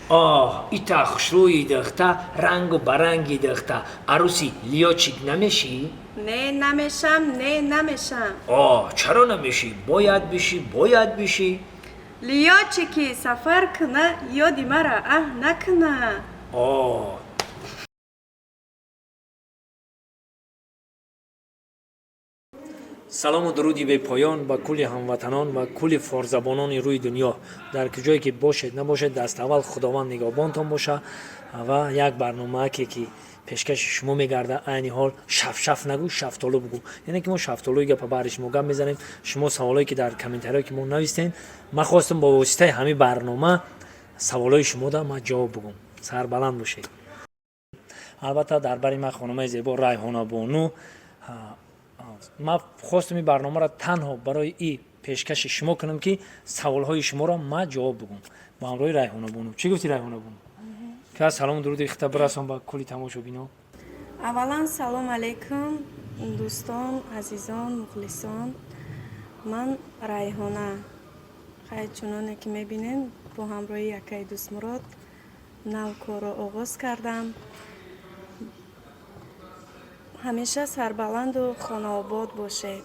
آه ایتا خوشرویی دختا رنگ و برنگی دختا عروسی لیاچیک نمیشی؟ نه نمیشم نه نمیشم. آه چرا نمیشی؟ باید بشی. لیاچکی سفر کنه یادی مرا نکنه. آه салому дуруди бепоён ба кулли ҳамватанон ва кулли форзабонони рӯи дунё дар куҷое ки бошед набошед даставвал худованд нигоҳбонтон боша ва як барномааке ки пешкаши шумо мегарда айни ҳол шафшаф нагӯ шафтолу бугӯ яъне ки мо шафтолуи гапа баҳри шумо гап мезанем шумо саволое ки дар комментариҳое ки мо навистем ман хостам бо воситаи ҳамин барнома саволҳои шумода ман ҷавоб бугум сарбаланд бошед албатта дар бари ман хонумаи зебо райҳонабону ман хостам ин барномаро танҳо барои ин пешкаши шумо кунам ки саволҳои шуморо ман ҷавоб бугум бо ҳамроҳи райҳонабону чӣ гуфти райҳонабону ка салому дуруди хита бирасон ба кулли тамошобино аввалан салом алейкум дӯстон азизон мухлисон ман райҳона хай чуноне ки мебинем бо ҳамроҳи якаи дӯстмурод нав корро оғоз кардам ҳамеша сарбаланду хонаобод бошед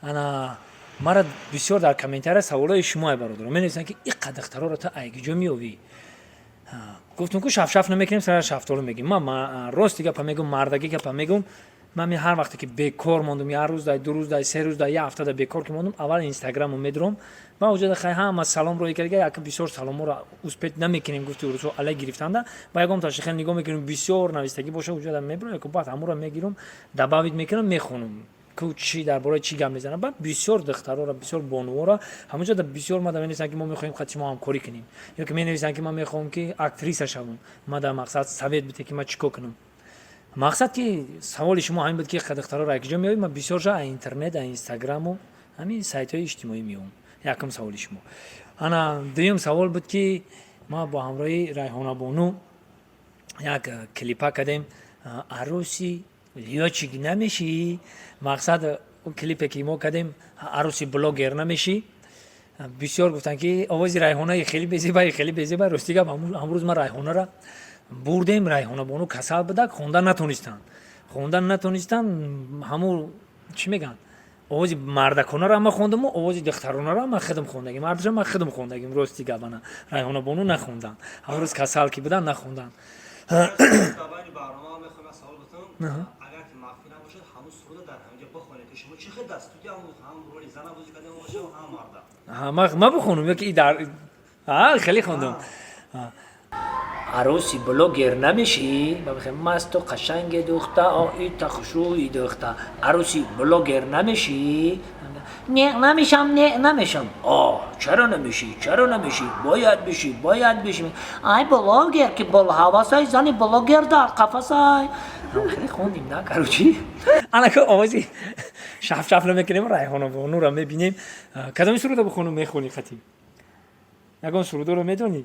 ана мара бисёр дар комментария саволҳои шумои бародарон менависанд ки ин қадахтароро та айгиҷо меёвӣ гуфтум ку шафшаф намекунем сара шафтолу мегим ман рости гапа мегум мардагӣ гапа мегум ман ҳар вақте ки бекор мондум як рӯз дай ду рӯз дай се рӯз дай як ҳафта дай бекор ки мондум аввал инстаграму медуром ва уҷода хай ҳама саломро икарга як бисёр саломоро успет намекунем гуфти урусо алай гирифтанда ба ягон ташихел нигоҳ мекунем бисёр навистагӣ боша уҷода мебурам яку баъд ҳамуро мегирам дабавид мекунам мехонам ку чӣ дар бораи чӣ гап мезанам баъд бисёр духтарора бисёр бонуворо ҳамаҷода бисёр мада менависанд ки мо мехоҳем хати шумо ҳамкорӣ кунем ё ки менависанд ки ман мехоҳам ки актриса шавам мада мақсад совет бите ки ман чӣ кор кунам мақсад ки саволи шумо ҳамин буд ки қадахтароро якҷо меёвем ман бисёржа аз интернет аз инстаграму ҳамин сайтҳои иҷтимоӣ меёвам якум саволи шумо ана дуюм савол буд ки ма бо ҳамроҳи райҳонабону як клипа кардем арӯси лёчик намешӣ мақсад клипе ки мо кардем арӯси блогер намешӣ бисёр гуфтанд ки овози райҳонаи хеле безебаи рости гап ҳамрӯз ма райҳонара бурдем райҳонабону касал будак хондан натонистанд ҳамун чӣ мегӯянд овози мардаконаро ма хондаму овози духтаронаро ма худам хондагим ҳардуша ма худам хондагим рости гапана райҳонабону нахонданд ҳамрӯз касал ки буданд нахонданд ма бихонам ё ки дар хеле хондам عروسی بلوگر نمیشی؟ بخیر مست و قشنگ دختر آیت خوشوی دختر عروسی بلوگر نمیشی؟ نه نمیشم چرا نمیشی باید بشی ای بلوگر که بل حواسای زنی بلوگر در قفسای خیلی خوندیم نه کاروچی انا که آوازی شف نمیکنیم رایحانابانو رو میبینیم کدام سرود رو بخونم میخونی خطیب نگون سرود رو میدونی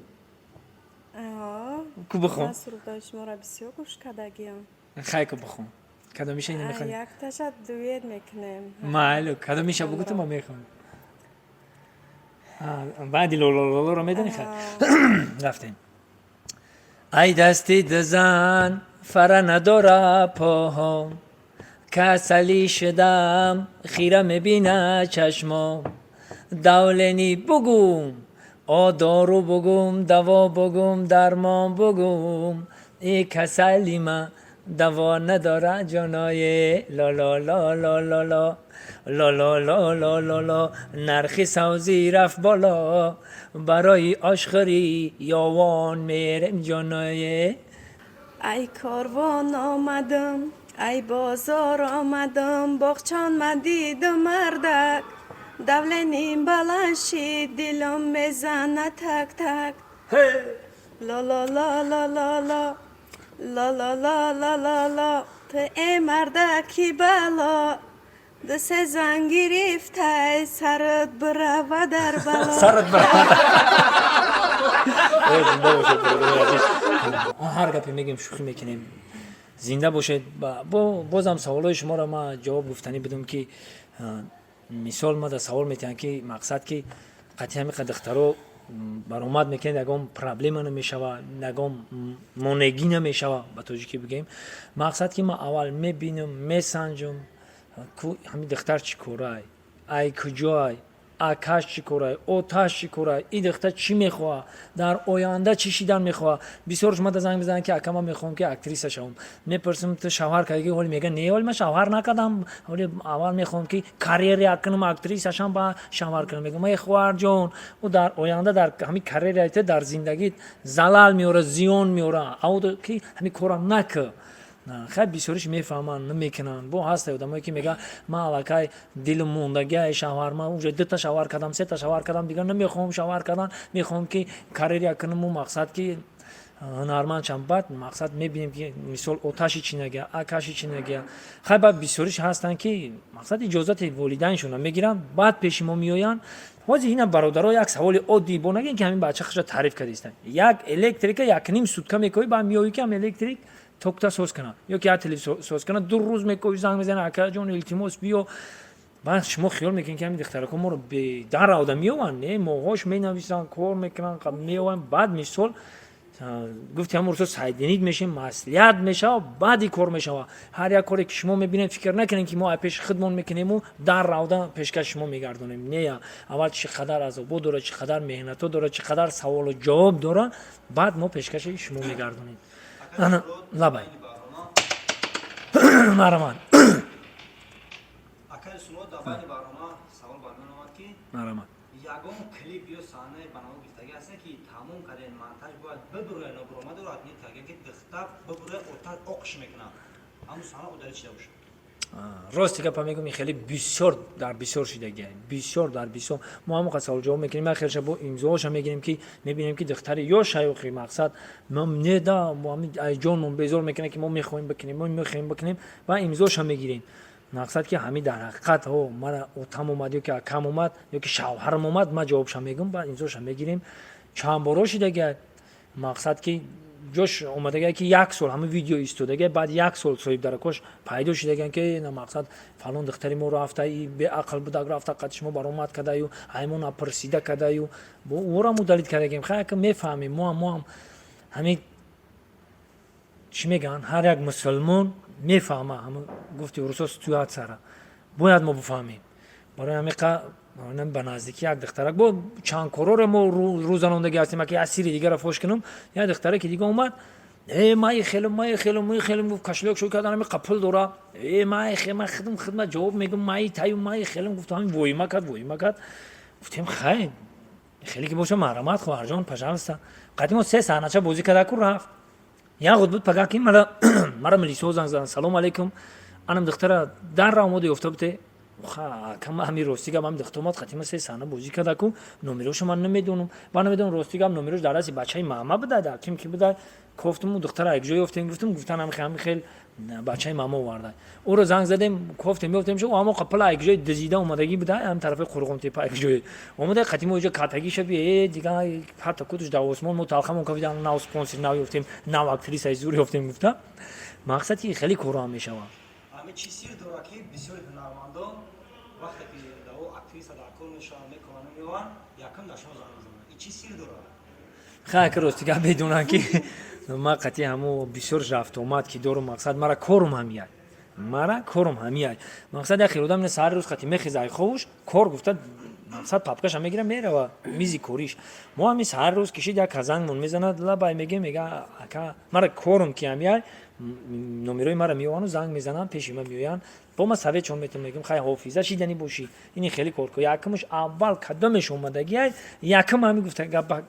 ку бихон сарудои шуморо бисёр гӯш кардагиам хай ку бихон кадомиша ин мехонӣ якташа дуэт мекунем майлу кадомиша бугу ту ма мехонам баъди лолололоро медонӣ хай рафтем ай дасти дизан фара надора поҳо касалӣ шудам хира мебина чашмо давлени бугум دارو بگم دوا بگم درمان بگم ای کسلی ما دوا نداره جانای لا لا لا لا لا لا لا لا لا لا لا لا نرخی سوزی رفت بالا برای آشخری یاوان میرم جانای ای کاروان آمدم ای بازار آمدم باغچان مدیدم مردک давленим баланд шид дилам мезана так так ла ла ла ла ла ла ла ла ла ла ла ла ту эй мардаки бало дусе зан гирифтай сарат бурава дар бало ҳар гапе мегӯем шӯхӣ мекунем зинда бошед бозам саволҳои шуморо ман ҷавоб гуфтанӣ будам ки мисол ма да савол метиҳанд ки мақсад ки қатъи ҳами қадахтаро баромад мекунед ягон проблема намешава, ягон монегӣ намешава ба тоҷикӣ бигӯем. Мақсад ки ман аввал мебинам, месанҷам ҳамин духтар чӣ корай, ай куҷоай, акаш чӣ корай, оташ чӣ корай, ин духтар чӣ мехоҳад, дар оянда чӣ шидан мехоҳад. Бисёр шумо занг мезананд ки ака ман мехоҳам ки актриса шавам. Мепурсам ту шавҳар кардагӣ? Ҳоли мега не, ҳоли ман шавҳар накардам, ҳоли аввал мехоҳам ки карьера кунам, актриса шавам, ба шавҳар кунам. Мегӯям ай хоҳарҷон, ӯ дар оянда дар ҳамин карьераи ту дар зиндагӣ залал меорад, зиён меорад, ауд ки ҳамин кора накӯ. خیلی بسیارش میفهمن نمیکنن با هست آدمایی که میگن من علاقه دل موندگی شوهر من اونجا 2 تا شوهر کردم 3 تا شوهر کردم دیگه نمیخوام شوهر کردن میخوام که کاریر کنم و مقصد که هنرمند شم. بعد مقصد میبینیم که مثال آتشی چی نگه آکشی چی نگه خیلی بسیارش هستن که مقصد اجازت والدینشون میگیرن بعد پیش ما میآین. حاجی اینا برادرها یک سوال عادی با نگین که همین بچه خودش تعریف کردیستن یک الکتریک یک نیم سوتکا میکنی با میایی که هم الکتریک توکتا سوز کنه یا که تلویزیون سوز کنه 2 روز میکنی زنگ میزنه اکا جون التماس بیا. بعد شما خیال میکنین که همین دخترها ما رو به در آوردن میوان نه موهاش مینویسن کار میکنن قبل میوان بعد مثال گفتی همون روز سایدینید میشه مسئولیت میشه بعدی کار میشه. هر یک کاری که شما میبینید فکر نکنین که ما پیش خودمون میکنیم و در راوده پیشکش شما میگردونیم. نه اول چقدر عذاب داره، چقدر مهنت داره، چقدر سوال و جواب داره، بعد ما پیشکش شما میگردونیم. انا لبای مرمان اکل شما دبای برنامه سوال برنامه کی مرمان یگان کلیپ یا صحنه برنامه گفتگی هست که تمام کردن مونتاژ باید ببره نبرامه داره اتنی تا که دختر ببره اوتر اوقش میکنه همون صحنه او داره چی باشه. راستی که میگم خیلی بسیار در بسیار شدگی بسیار در بسیار ما هم قصال جواب میکنیم. ما خیرش با امضاش هم میگیریم که میبینیم که دختر یا شیوخی مقصد ما ندا ما ای جانمون بیزار میکنه که ما میخوایم بکنیم ما میخوایم بکنیم و امضاش هم میگیریم. مقصد که همین در حقیقت ها ما اوتام اومد یا که کم اومد یا که شوهرم اومد ما جوابش هم میگم و امضاش هم میگیریم. چند بار شدگی مقصد که جوش اومدگی که 1 سال همه ویدیو ایستادگی بعد 1 سال صاحب درکش پیدا شدگی که نه مقصد فلان دختری ما رفته به عقل بود رفته قدش ما برآمد کرده و همون پرسیده کرده و با اورا مدلیت کردیم. خیلی که میفهمیم ما هم همین چی میگن هر یک مسلمان میفهمه هم گفتی ورسوس توات سره باید ما بفهمیم. برای همین من به نزدیکی یک دخترک با چند کرور ما روزانندگی هستیم که اسیری دیگه را فوش کنم. یک دخترک دیگه اومد ما خیلی گفت کشلک شو کردن می قپل داره ما خیلی خدمت جواب میگم ما خیلی گفت همین وای کرد گفتیم خیلی که باشه مرامت خواهر جان پژالستا قدیم 3 صحنه بازی کرده کو رفت یا خود بود پگا کی مرا ملیسو زنگ سلام علیکم انم دختر در را اومد افتاد کم همین راستی هم دخترمات خاتم 3 صحنه بازی کرده کو نمرش من نمیدونم راستی هم نمرش در از بچهای ماما بده در تیم کی بده گفتم دختر یک جای گفتن هم خیلی بچهای ماما آورده او رو زنگ زدیم گفتم شو اما قپلا یک جای دزیده اومدگی بده هم طرف قرقم تیپا یک جای اومده خاتم اونجا کاتگی شبیه دیگه حتی کدوش دا عثمان متالخمون که دیدن ناو اسپانسر ناو گفتیم ناو اکتریس از زوری گفتم مقصد که خیلی کورا میشه همه چی سیر داره که بسیار هنرمندان وقتی که داو اکتریس در کار میشن میکنن میوان یکم نشون زنگ این چی سیر داره خیلی راستی که بدونن که ما قطعی همو بسیار رفت اومد که دارم مقصد مرا کارم همیای مقصد اخیر بودم نه سر روز قطعی میخیزای خوش کار گفته مقصد پاپکاش هم میگیره میره و میزی کوریش ما همی سر روز کشید یک زنگمون میزند لبای میگه اکا مرا کارم که همیای نمرای مرا میوانو زنگ میزنن پیش ما میویان با ما سوی چون میگم خیلی حافظه شیدنی باشی اینی خیلی کار کو یکمش اول قدمش اومدگی یکم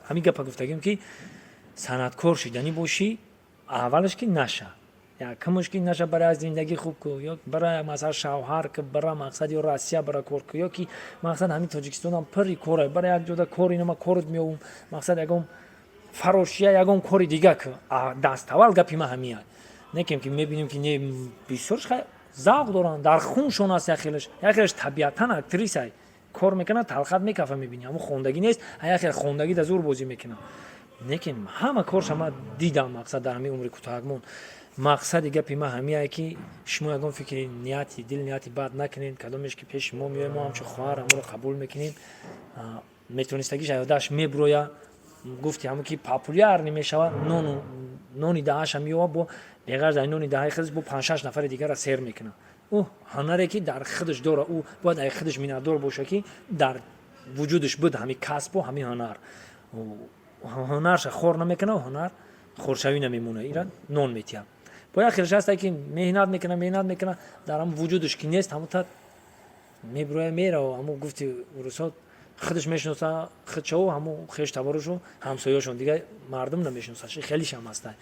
همین گپ گفتگیم که صنعتکار شیدنی باشی اولش که نشه یکمش که نشه برای زندگی خوب کو یا برای مثلا شوهر که برای مقصد یا روسیه برای کار کو یا که مقصد همین تاجیکستان هم پری کاره برای یک جدا کار اینو ما کارت میوم مقصد یگم فروشیه یگم کاری دیگه که دست اول گپی ما همیه نکیم که میبینیم که نه بسیارش ذوق دارن در خونشون است یخیلش طبیعتا اکتریسه کار میکنه تلخت میکفه میبینی اما خوندگی نیست یخیل خوندگی در زور بازی میکنه نکیم همه کارش ما دیدم مقصد در همین عمر کوتاهمون مقصد گپی ما همیه که شما یگان فکر نیتی دل نیتی بد نکنین کدامش که پیش ما میای ما هم چه خواهر ما رو قبول میکنیم метонистагиш аёдаш меброя гуфти ҳама ки популяр намешава нони даҳаша меёва бо беғарз ай нони даҳаи худаш бо 5-6 нафари дигара сер мекуна ӯ ҳунаре ки дар худаш дора ӯ бояд ай худаш миннатдор боша ки дар вуҷудаш буд ҳамин касбу ҳамин ҳунар ҳунарша хор намекуна ҳунар хоршавӣ намемона ира нон метиҳад бояд хелаш ҳаста ки меҳнат мекуна дар ҳам вуҷудаш ки нест ҳамута меброя мера ҳамо гуфти рӯзҳо худаш мешиноса худшаву ҳамо хештаварушу ҳамсояшон дига мардум намешиносад хелишам ҳастай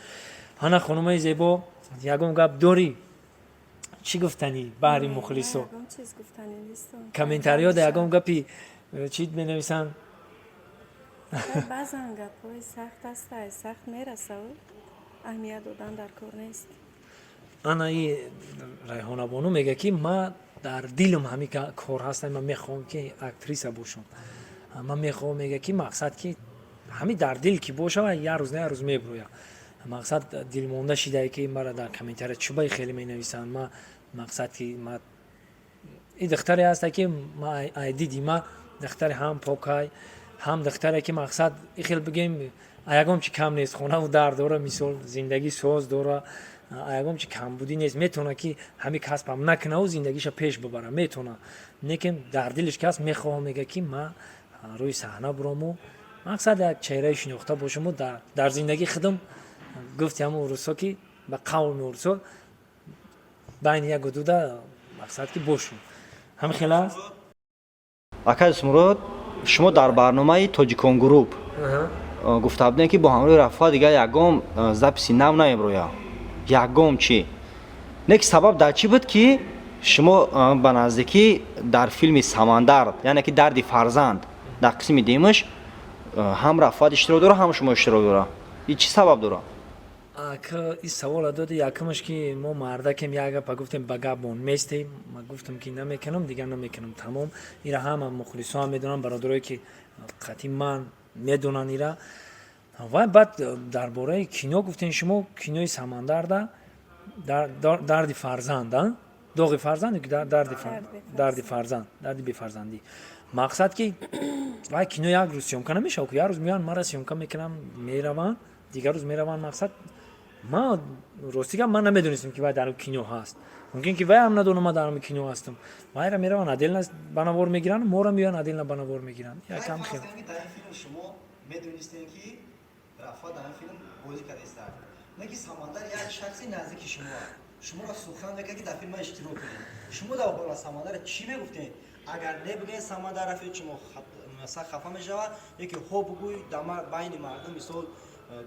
ҳана хонумаи зебо ягон гап дорӣ чӣ гуфтанӣ баҳри мухлисо ягон чиз гуфтанӣ нестам комментариёда ягон гапи чӣ менависанд баъзан гапҳои сахт ҳастай сахт мерасаву аҳамият додан дар кор нест ана и райҳонабону мега ки ман дар дилам ҳамин кор ҳастам ман мехоҳам ки актриса бошам ман мехоҳам мега ки мақсад ки ҳамин дар дил ки боша ва як рӯз на як рӯз меброя мақсад дилмонда шидае ки мара дар комментария чӯбаи хеле менависанд ма мақсад ки ма и духтаре ҳаста ки ай диди ма духтари ҳам покай ҳам духтаре ки мақсад и хел бигем ягон чи кам нест хонаву дар дора мисол зиндагӣ соз дора ягон чи камбудӣ нест метавона ки ҳамин касбам накунаву зиндагиша пеш бибара метавона лекин дар дилиш кас мехоҳам мега ки ма рӯи саҳна бурому мақсад як чеҳраи шинохта бошаму дар зиндагии худам гуфти ҳамун рӯзҳо ки ба қавми урсо байни як ҳудуда мақсад ки бошум ҳамин хел аст акай Дӯстмурод шумо дар барномаи тоҷикон групп гуфта будем ки бо ҳамроҳи рафа дига ягом записи нав намеброя ягом чӣ неки сабаб дар чӣ буд ки шумо ба наздикӣ дар филми самандар яъне ки дарди фарзанд дар қисми демаш ҳам рафат иштирок дора ҳам шумо иштирок дора и чӣ сабаб дора ин савола доди якумаш ки мо мардакем як гапа гуфтем ба гапмон местем ма гуфтам ки намекунам дига намекунам тамом ира ҳама мухлисо ҳам медонанд бародарое ки қатъи ман медонанд ира ва баъд дар бораи кино гуфтем шумо кинои самандарда дарди фарзанд доғи фарзанд дарди фарзанд дарди бефарзандӣ мақсад ки вай кино як рӯз сёмка намешава ки як рӯз меянд мара сёмка мекунам мераванд дигар рӯз мераванд мақсад ман ростига ман намедонистам ки вай дар кино ҳаст мумкин ки вай ҳам надонам ман дар кино ҳастам вайра мераванд аделна ба навор мегиранд моро меоянд аделна ба навор мегиранд якам хел медонистем ки рафа дар ин филм бозӣ кардааст неки самандар як шахси наздики шуморо сухан мекард ки дар филма иштирок кунед шумо дар бораи самандар чӣ мегуфтед агар небигӯед самандар рафи шумо масал хафа мешавад яке ҳо бигӯй дар байни мардум мисол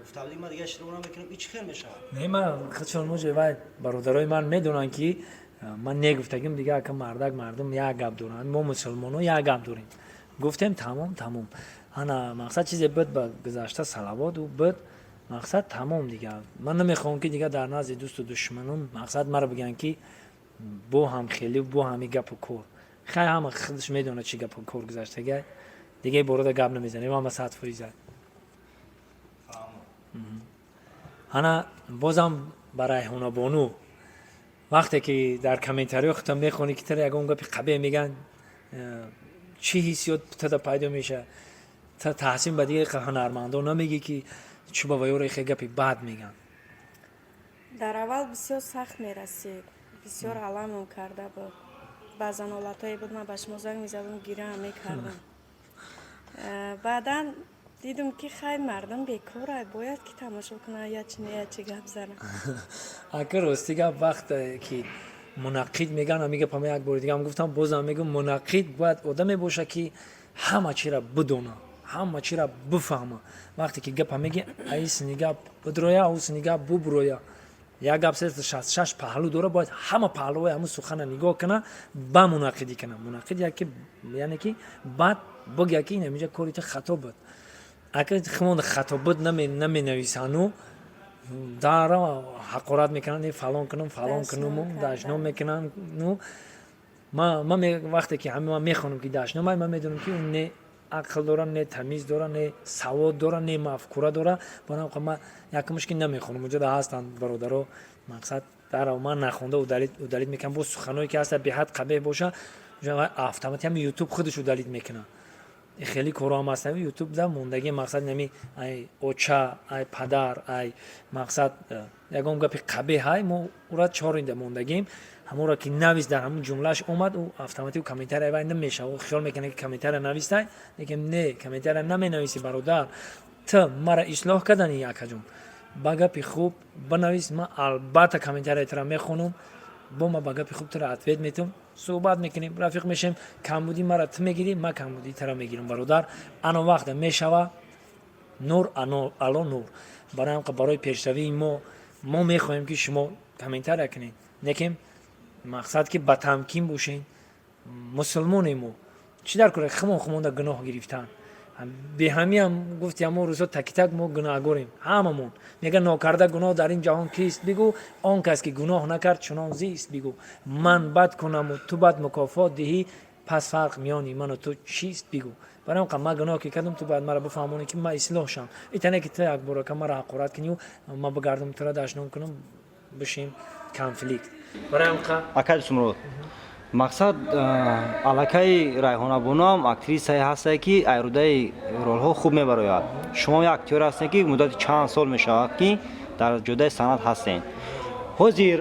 гуфта будем ма дига иштирок намекунам и чӣ хел мешавад не ман худшон муҷе вай бародарои ман медонанд ки ман негуфтагим дига ака мардак мардум як гап доранд мо мусулмоно як гап дорем гуфтем тамом ана мақсад чизе буд ба гузашта салавоту буд мақсад тамом дига ман намехоҳам ки дига дар назди дӯсту душманон мақсад маро бигӯянд ки бо ҳамхелӣ бо ҳамин гапу кор хай ҳама худаш медонад чӣ гапу кор гузаштага дига борода гап намезанем ҳама садфоиза ана бозам ба райҳонабону вақте ки дар комментариҳо худам мехонӣ ки тара ягон гапи қабеҳ мегӯянд чӣ ҳиссиёт тада пайдо меша та таҳсин ба дигари ҳунармандон намегӣ ки чӯ ба ваёре хе гапи бад мегӯянд дар аввал бисёр сахт мерасид бисёр аламам карда буд баъзан ҳолатҳое буд ман ба шумо занг мезадам гиряам мекардам баъдан дидум ки хай мардум бекора бояд ки тамошо кунад ячи гап занад ака ростига вақте ки мунаққид мегӯянд ҳамин гапам як бори дига гуфтам бозам мегӯям мунаққид бояд одаме боша ки ҳама чира бидона ҳама чира бифаҳма вақте ки гапа меги айсини гап бидроя аусини гап буброя як гап 66 паҳлӯ дора бояд ҳама паҳлӯҳои ҳамун сухана нигоҳ кана ба мунаққидӣ кана мунаққид яъне ки бад бигӯя ки инамиҷа кори ту хато буд ака химон хато буд наменависану дара ҳақорат мекунанд не фалон кунум дашном мекунанд ман вақте ки ҳамин ман мехонам ки дашномай ман медонам ки не ақл дора не тамиз дора не савод дора не мафкура дора барои ман якумаш ки намехонам уҷода ҳастанд бародаро мақсад дара ман нахонда удалит мекунам бо суханое ки ҳаста беҳад қабеҳ боша автоматик ютуб худаш удалит мекунад خیلی کارا هم هستن یوتیوب دا موندگی مقصد نمی ای اوچا ای پدر ای مقصد یگام گپی قبه های ما اورا چارینده موندگیم همورا که نویس در همون جملهش اومد او اتوماتیک کامنتر ایوند میشه و خیال میکنه که کامنتر نویسته لیکن نه کامنتر نمینویسی برادر تو مرا اصلاح کردن یک جمله باگپی خوب بنویس ما البته کامنتر ات را میخونم با ما باگپی خوب تو را اتویت میتم صحبت میکنیم رفیق میشیم کمبودی مرا تو میگیری ما کمبودی تو را میگیرم برادر انا وقت میشوه نور الو نور برای هم برای پیشروی ما میخوایم که شما کامنتر کنید نکیم مقصد که با تمکین باشین مسلمانیم ما چی در کنه خمون در گناه گرفتن به همین هم گفتیم ما روزا تک تک ما گناهگاریم هممون میگه ناکرده گناه در این جهان کیست بگو آن کس که گناه نکرد چنان زیست بگو من بد کنم و تو بد مکافات دهی پس فرق میانی من و تو چیست بگو برام که من گناه که کردم تو بعد مرا بفهمونی که من اصلاح شم ایتونه که تو یک بار که مرا حقارت کنی و ما بگردم تو را دشنام کنم بشیم کانفلیکت برام که акаи сумрод мақсад аллакай райҳонабонам актрисае ҳастае ки айрудаи ролҳо хуб мебарояд шумо як актёр ҳастед ки муддати чанд сол мешавад ки дар ҷодаи санъат ҳастед ҳозир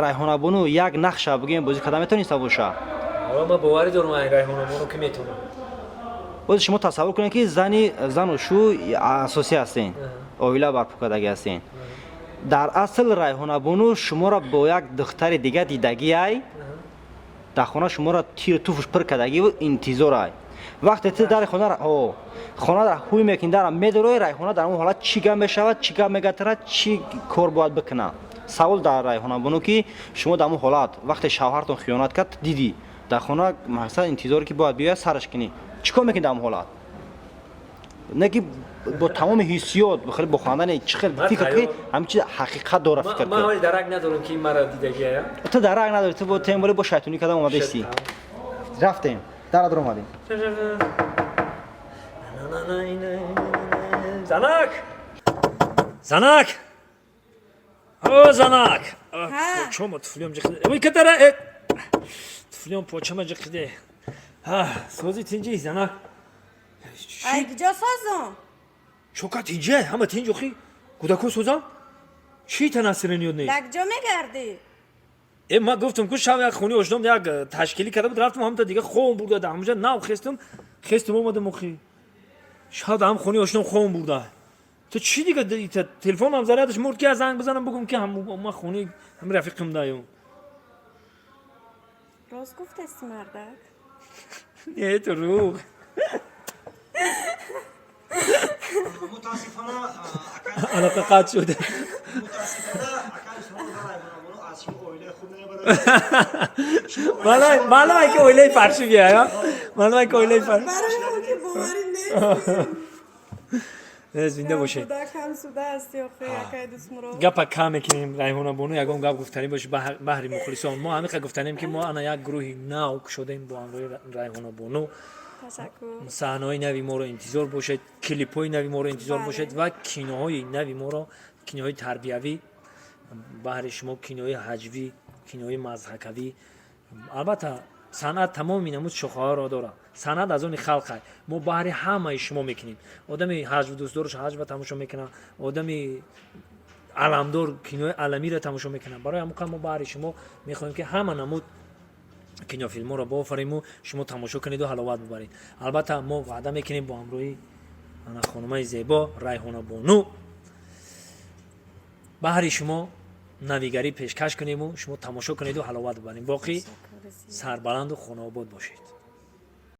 райҳонабону як нақша бигӯем бозӣ карда метавониста боша ما باوری دارم این رایحانه‌مونو که میتونم ҳозир шумо тасаввур кунед ки зану шу асосӣ ҳастед оила барпо кардаги ҳастед дар асл райҳонабону шуморо бо як духтари дига дидагиай дар хона шуморо тиру туфуш пир кардагиву интизорай вақте ту дари хонадара ҳуй мекунӣ дара медорои райҳона дар он ҳолат чӣ гап мешавад чӣ гап мегатарад чӣ кор бояд бикунад савол дар райҳонабону ки шумо дар он ҳолат вақте шавҳартон хиёнат кард дидӣ дар хона мақсад интизоре ки бояд биёяд сараш кунӣ чӣ кор мекунӣ дар он ҳолат не ки бо тамоми ҳиссиёт хеле бо хонандане чӣ хел фикр ки ҳамин чиз ҳақиқат дора фикр من حالی درک ندارم که این مرا دیدگیه ту дарак надорӣ ту бо темболи бо шайтонӣ кардам омада истӣ рафтем дарадор омадем زنک زنک او زنک پوچم تفلیم جخده اوی کتره تفلیم پوچم جخده سوزی تینجی زنک ای کجا سازم چوکا تینجه همه تینج اخی کودکو سوزم چی تناسرین یاد نیست لکجا میگردی ما گفتم که شب یک خونی آشنام یک تشکیلی کرده بود رفتم هم تا دیگه خوم برده در همونجا نو خستم اومدم اخی شاید هم خونی آشنام خوم برده تو چی دیگه تلفن هم زرادش مرد که از زنگ بزنم بگم که ما خونی هم رفیقم دایم راست گفت استی مردک نه تو روح متاسفانه علاقه قطع شده معلومه که اویله فرشی بیایا معلومه که اویله فرشی برای هم که باوری نیست زنده باشه کودک هم سوده هستی آخه یکای دوست مرا گپ کم کنیم رایحانه‌بانو یگام گپ گفتنی باشه بحری مخلصان ما همین گفتنیم که ما انا یک گروهی نو شدیم با امروی رایحانه‌بانو تشکر صحنه‌های نوی ما رو انتظار باشید کلیپ‌های نوی ما رو انتظار باشید و کینوهای نوی ما رو کینوهای تربیوی بحر شما کینوهای حجوی کینوهای مضحکوی البته صنعت تمام نمود شاخه‌ها را داره صنعت از اون خلقه ما بحر همه شما میکنیم آدمی حجو دوست دارش حجو تماشا میکنه آدمی علمدار کینوی علمی را تماشا میکنه برای همون ما بحر شما میخوایم که همه نمود کینو فیلم‌ها را بافریم و شما تماشا کنید و حلاوت ببرید البته ما وعده میکنیم با همراهی انا خانمای زیبا رایحانه‌بانو بحر شما نویگری پیشکش کنیم و شما تماشا کنید و حلاوت ببرید باقی سربلند و خانه آباد باشید